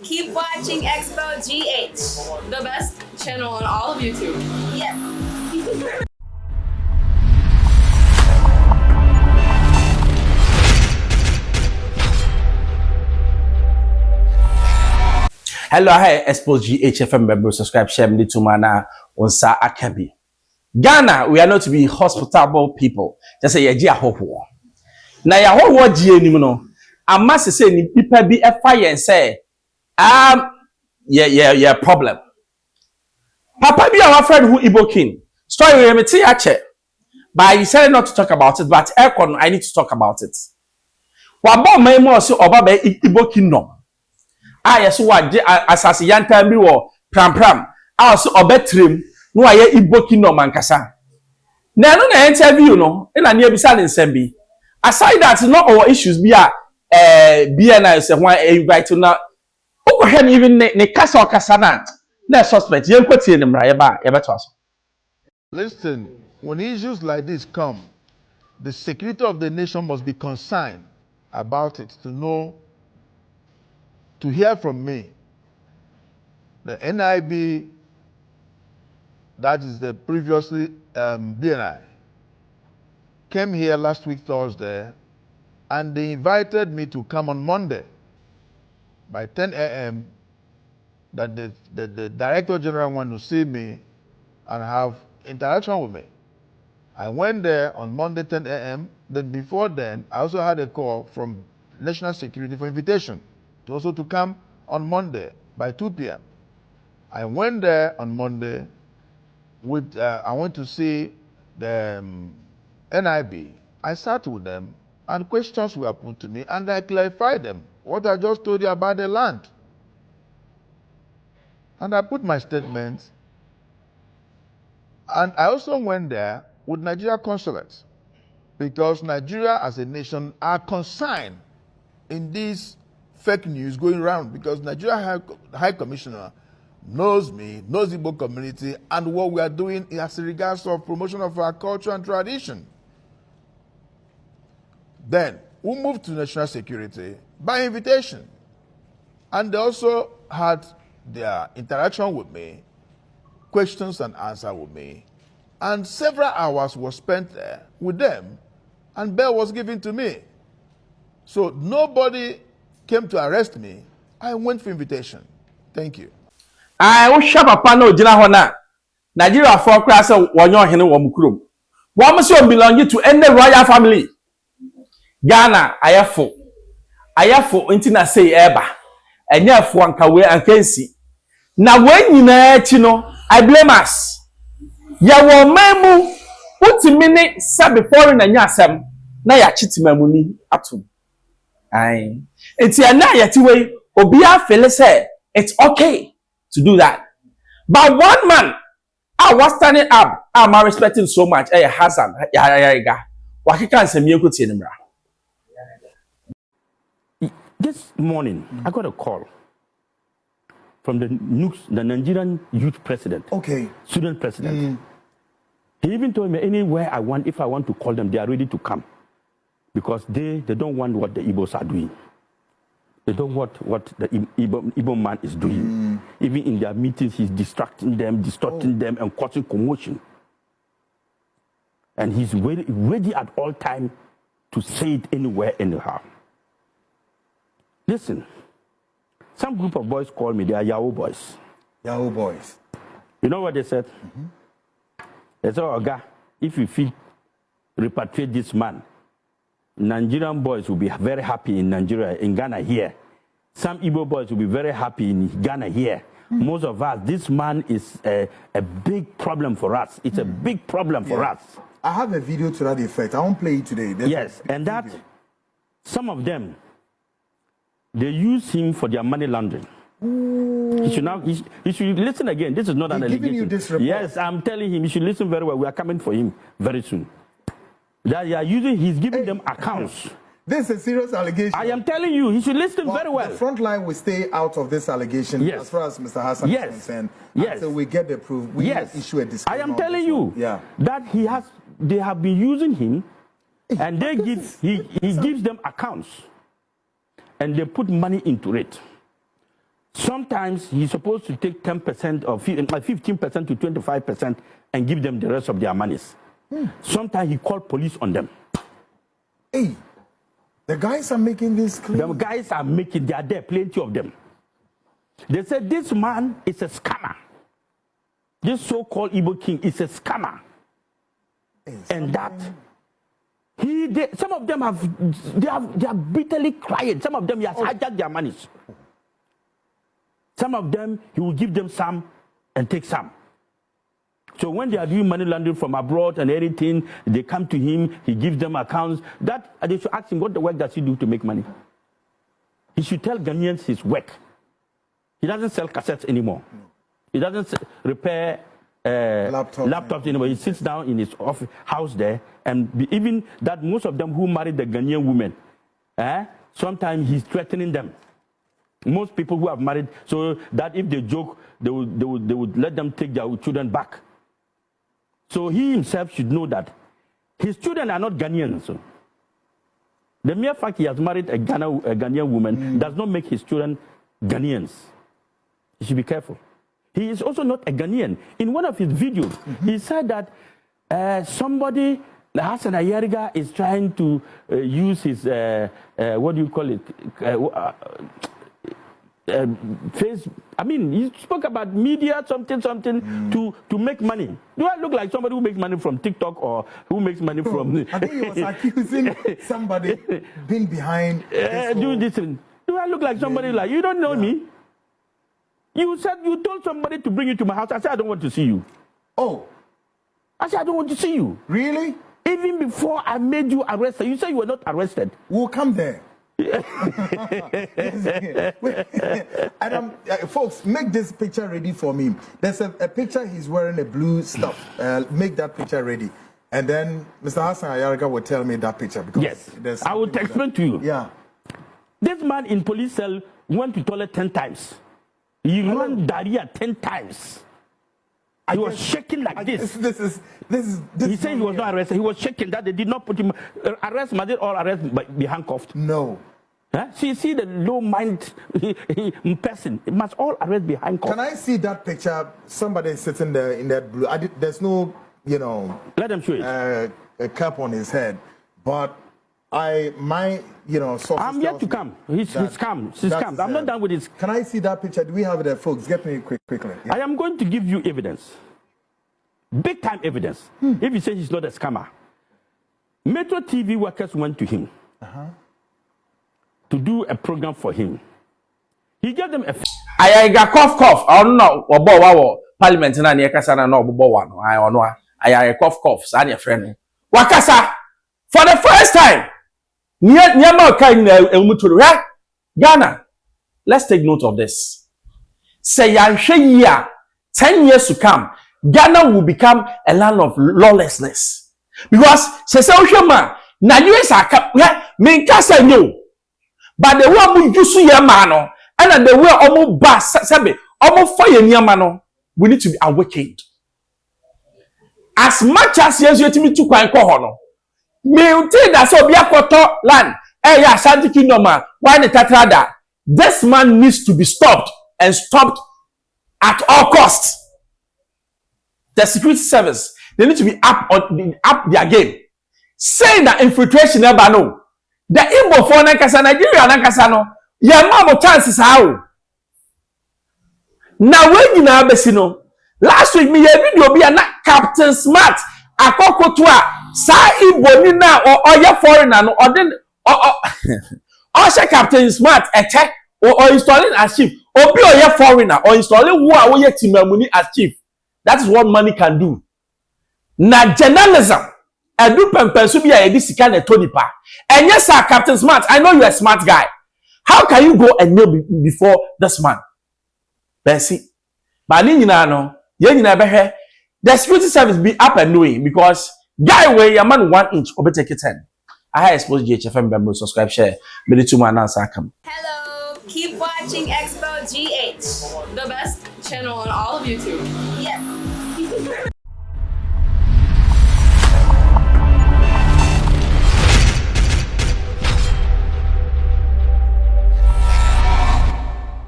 Keep watching Xposed GH, the best channel on all of YouTube. Yes. Hello, hi, Xposed GHFM member, subscribe, share, me to mana on Sa Akabi. Ghana, we are not to be hospitable people. Just say, yeah, hope war. Now, ya hope war, no. I must say, ni people be a fire and say, yeah, problem. Papa be our friend who Igbo king. Story we me ache. But I decided not to talk about it, but I need to talk about it. Wabo me mo so oba be Igbo kingdom. Yes, what asasi yantam bi wo pram also obetrim no aye Igbo kingdom ankasa na no na interview no na na ebisa ne nsem bi aside that not our issues bi BNI say one invite na okohem even ne kasa na suspect yen kwatie ne mra ye beto aso. Listen, when issues like this come, the security of the nation must be concerned about it to hear from me. The NIB, that is the previously BNI, came here last week Thursday, and they invited me to come on Monday by 10 a.m. that the Director General wanted to see me and have interaction with me. I went there on Monday 10 a.m. Then before then, I also had a call from National Security for invitation to come on Monday by 2 p.m. I went there on Monday I went to see the NIB. I sat with them and questions were put to me and I clarified them. What I just told you about the land. And I put my statements. And I also went there with Nigeria consulates because Nigeria as a nation are concerned in this fake news going around because Nigeria High Commissioner knows me, knows the Igbo community, and what we are doing as regards of promotion of our culture and tradition. Then we moved to national security by invitation. And they also had their interaction with me, questions and answers with me. And several hours were spent there with them, and bail was given to me. So nobody came to arrest me. I went for invitation. Thank you. I will shop upon no Jina Hona. Nigeria for class of one young hen or Mukrum. One must belong to any royal family. Ghana, I have for intina say eba. And yeah, for Ankawe and Kensi. Now, when you know, I blame us. Ya wo memu, uti mini sa before na nyasem, na ya chiti memuni atum. Aye. It's ya na ya tiwe, obia feel say it's okay to do that. But one man, I was standing up, I'm respecting so much. Hey, Hassan, ya. Wakika and Semyoko Tinimra. This morning, I got a call from the Nigerian youth president. Okay. Student president. He even told me anywhere I want, if I want to call them, they are ready to come. Because they don't want what the Igbos are doing. They don't want what the Igbo man is doing. Even in their meetings, he's distracting them, distorting them, and causing commotion. And he's ready at all times to say it anywhere, anyhow. Listen, some group of boys call me, they are Yahoo boys. Yahoo boys. You know what they said? They said, Oga, if you feel repatriate this man, Nigerian boys will be very happy in Nigeria, in Ghana here. Some Igbo boys will be very happy in Ghana here. Most of us, this man is a big problem for us. It's a big problem for us. I have a video to that effect. I won't play it today. Yes, and that, some of them, they use him for their money laundering. He should listen again. This is not an allegation. You this report. Yes, I'm telling him he should listen very well. We are coming for him very soon. That they are using, he's giving them accounts. This is a serious allegation. I am telling you, he should listen very well. The front line will stay out of this allegation as far as Mr. Hassan is concerned. Until we get the proof, we issue a disclaimer. I am telling you that they have been using him, and he gives them accounts, and they put money into it. Sometimes he's supposed to take 10% or 15% to 25% and give them the rest of their monies. Sometimes he called police on them. Hey, the guys are making this claim. The guys are making, they are there, plenty of them. They said this man is a scammer. This so-called Igbo king is a scammer. And that some of them they are bitterly crying. Some of them he has hijacked their monies. Some of them he will give them some and take some. So when they are doing money laundering from abroad and anything, they come to him, he gives them accounts. That they should ask him, what the work does he do to make money? He should tell Ghanaians his work. He doesn't sell cassettes anymore. He doesn't repair laptops anymore. He sits down in his office, house there, and even that most of them who married the Ghanaian women, sometimes he's threatening them. Most people who have married, so that if they joke, they would let them take their children back. So he himself should know that his children are not Ghanaians. So the mere fact he has married a Ghanaian woman does not make his children Ghanaians. You should be careful. He is also not a Ghanaian. In one of his videos, he said that somebody, Hassan Ayariga, is trying to use his, what do you call it, he spoke about media, something, to make money. Do I look like somebody who makes money from TikTok or who makes money from... I think he was accusing somebody being behind this thing. Do I look like somebody like, you don't know me? You said you told somebody to bring you to my house. I said, I don't want to see you. Oh. I said, I don't want to see you. Really? Even before I made you arrested. You said you were not arrested. We'll come there. Adam, folks, make this picture ready for me. There's a picture, he's wearing a blue stuff. Make that picture ready. And then Mr. Hassan Ayariga will tell me that picture. Because yes, I will explain to you. Yeah. This man in police cell went to toilet 10 times. He ran diarrhea 10 times. He was shaking like this. This he said he was not arrested. He was shaking that they did not put him arrest. Must they all arrest be handcuffed? No. Huh? See the low mind person. It must all arrest be handcuffed. Can I see that picture? Somebody sitting there in that blue. There's no, let them show it. A cap on his head, but I'm yet to come. He's come. I'm not done with this. Can I see that picture? Do we have it there, folks? Get me quickly. Yeah. I am going to give you evidence. Big time evidence. If you say he's not a scammer. Metro TV workers went to him to do a program for him. He gave them a... I got cough. I don't know. Obo parliament na ne kasa na no obo wa no. I cough. Sa ne friend. Wakasa for the first time. Ghana, let's take note of this. Say 10 years to come, Ghana will become a land of lawlessness. Because Nigerians are but the way we use your mano and the way almost bass almost fire near mano, we need to be awakened. As much as yes, you to quite hono. Me think that so be a quarter land. Ashanti Kingdom, why the Tatrada? This man needs to be stopped and stopped at all costs. The security service, they need to be up their game. Saying that infiltration never know. The Igbo for Nankasa, Nigeria, Nankasano, your mama chances how. Now when you know Besino, last week me a video be a Captain Smart, a cocotua, sa Igbo nina or your foreigner or then. Also Captain Smart check or installing as chief or be a foreigner or installing who are your team money as chief. That is what money can do. Na journalism and do pensubi a this kind of Tony Pa. And yes, sir, Captain Smart, I know you're a smart guy. How can you go and kneel before this man? Bessie. But the security service be up and knowing because guy where your man 1 inch or take it 10. I Xposed GHFM member subscribe share. Maybe 2 man answer come. Hello, keep watching Xposed GH, the best channel on all of YouTube. Yes.